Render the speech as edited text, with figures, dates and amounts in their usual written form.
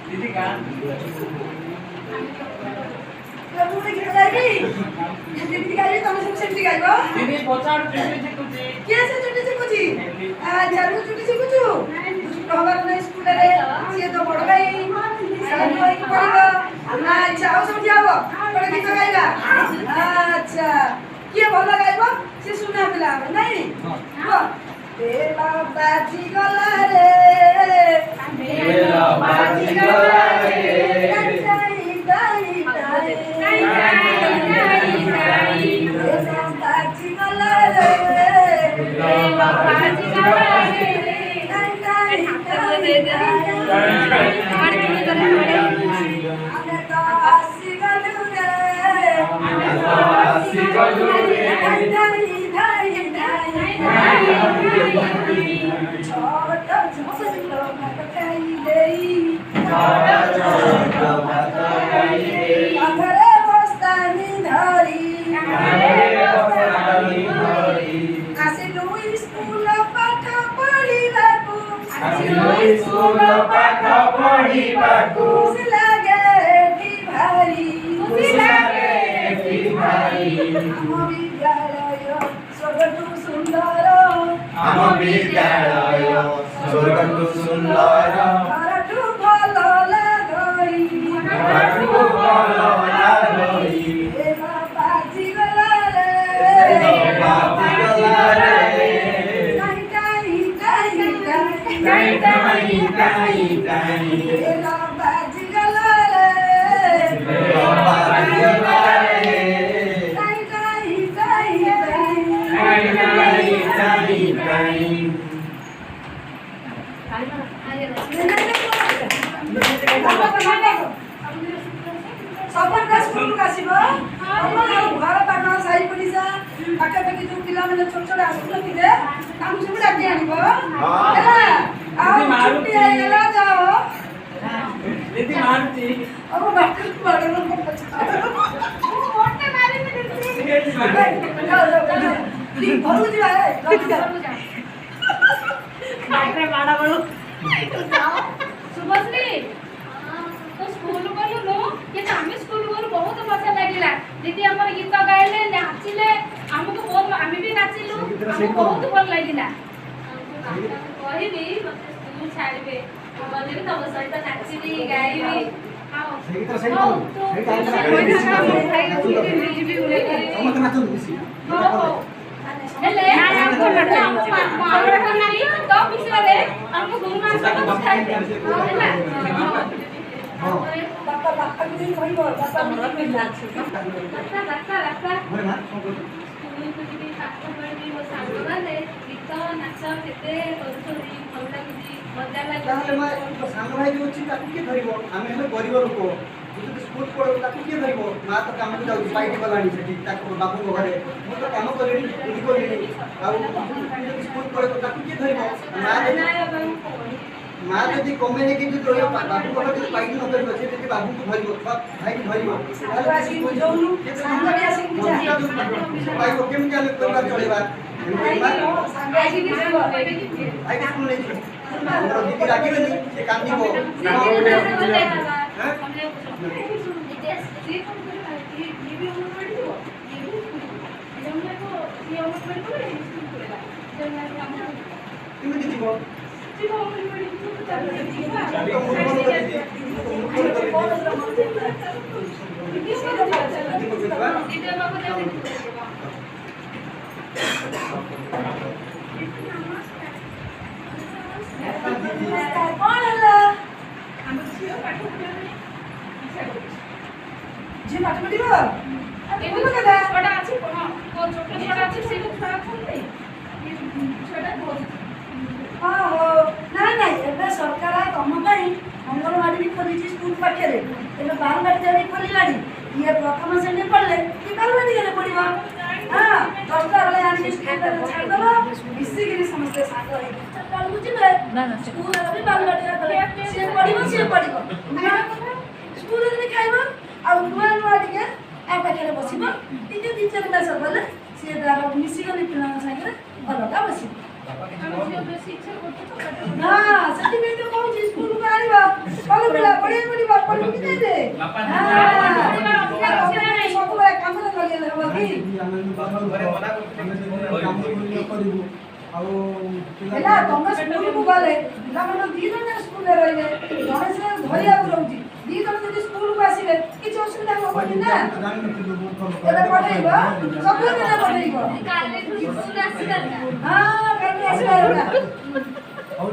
दीदी का दीदी गाई तुम सब सेमती गाइबो दीदी पचार चुटी चिकुची के से चुटी चिकुची झारू चुटी चिकुचु कहबार नै स्कूल रे से तो बड़ भाई साल भाई को पड़िबो अच्छा आओ सब जाओ बड़े गीत गाइबा अच्छा के भलो गाइबो से सुना पिला नहीं हां बेला बाजी गला रे बेला बाजी गला रे स्कूल पाठ पढ़िबाकू खुशी लागे कि भारी हम विद्यालय स्वर्गटु सुंदर घरटु भल लागई ए बाजी गला रे घर पाख साई पड़िशा पाखापाखि जो पिला मैंने छोट छोट आसुनथिले तांकु सब डाकी आनिबो हैला आ छुट्टी आइगला जाओ दीदी मारती अब बाटल मारन को पछा मोटे मारी में दीदी जाओ दी भरू जा बाटरे बाड़ा बळो सुभश्री तो स्कूल गलु नो ये आम स्कूल गलु बहुत मजा लागिला दीदी हमर गीत गाइले नाचिले हमको बहुत आमी भी नाचिलु हमको बहुत भल लागिला कहिबी मते स्कूल छाड़बे गले तब सहित नाचिबी गाइबी आओ हेले हमको नाची तो पिछले हमको गुरु मास्टर को सिखाई दे हैला बापा बापा के दिन होइबो बापा हमरा पे नाच रास्ता स्कूल को जी पाठ पढ़ी वो सांग वाले गीत नाच केते करूछरी भल लाଗୁଛି मजा ताहले लाଗୁଛି मैं सांग भाई जो अछि ताकू के धरिबो आमे हेले गरीब लोक যদি স্কুল পড়ো তাকू के धरिबो मা तो काम जाउ पाइटी गलानी सेठी ताकू बाबू को घरे मु तो काम करेनी इडी करेनी आ स्कूल पड़ो ताकू के धरिबो माँ यदि कमेने कि जो बाबू को जो पाइटी न करिबो से यदि बाबू को धरिबो भाई की धरिबो भाई को केम के परिवार चलेबा भाई स्कूल नहीं दीदी राखिबे नहीं से काम दीबो केमिति दीबो जी पाठ पढ़िबो एबे छोटा छोटा अछि कोन को छोटा छोटा अछि से छोटा कोन छोटा कोन हां हो ना ना एबे सरकार तम पई अंगनवाड़ी भी खोली स्कूल पाखे रे एबे बारंबार जारी खोली लाडी ये प्रथम श्रेणी पढ़ले कि बारंबार गेले पढ़िबो हां 10 टा वाले आनी स्कूल ଛାଡ଼ିଦେବ ମିଶିକିରି ସମସ୍ତେ ସାଙ୍ଗ ହେଇକି ଚାରିଟାବେଳକୁ ଯିବେ ସ୍କୁଲରେ ବି ବାଲବାଟିକା କଲେ ସିଏ ପଢିବ ସ୍କୁଲରେ ବି ଖାଇବ ଆଉ ନୂଆ ଟିକେ ଆ ପାଖରେ ବସିବ ଟିକେ 2-4 ମାସ ଗଲେ ସିଏ ତାର ମିଶିଗଲେ ପିଲାଙ୍କ ସାଙ୍ଗରେ ଅଲଗା ବସିବ। ନା ସେଥିପାଇଁ ତ କହୁଛି ସ୍କୁଲକୁ ଆଣିବ ଭଲ ପିଲା ପଢିବା ପଢିକି ଯାଇତେ ସବୁବେଳେ କାମରେ ଲଗେଇଲେ ହବ କି ହେଲା ତମେ ସ୍କୁଲକୁ ଗଲେ ପିଲାମାନେ 2 ଜଣ ସ୍କୁଲରେ ରହିଲେ ଜଣେ ସେ ଧରିବାକୁ ରହୁଛି 2 ଜଣ ଯଦି ସ୍କୁଲକୁ ଆସିଲେ କିଛି ଅସୁବିଧା ହବନି ନା ଏବେ ପଠେଇବ ସବୁଦିନ ପଠେଇବ କାଲି ସ୍କୁଲ ଆସିବାର ହଁ କାଲି ଆସିବାର ଆଉ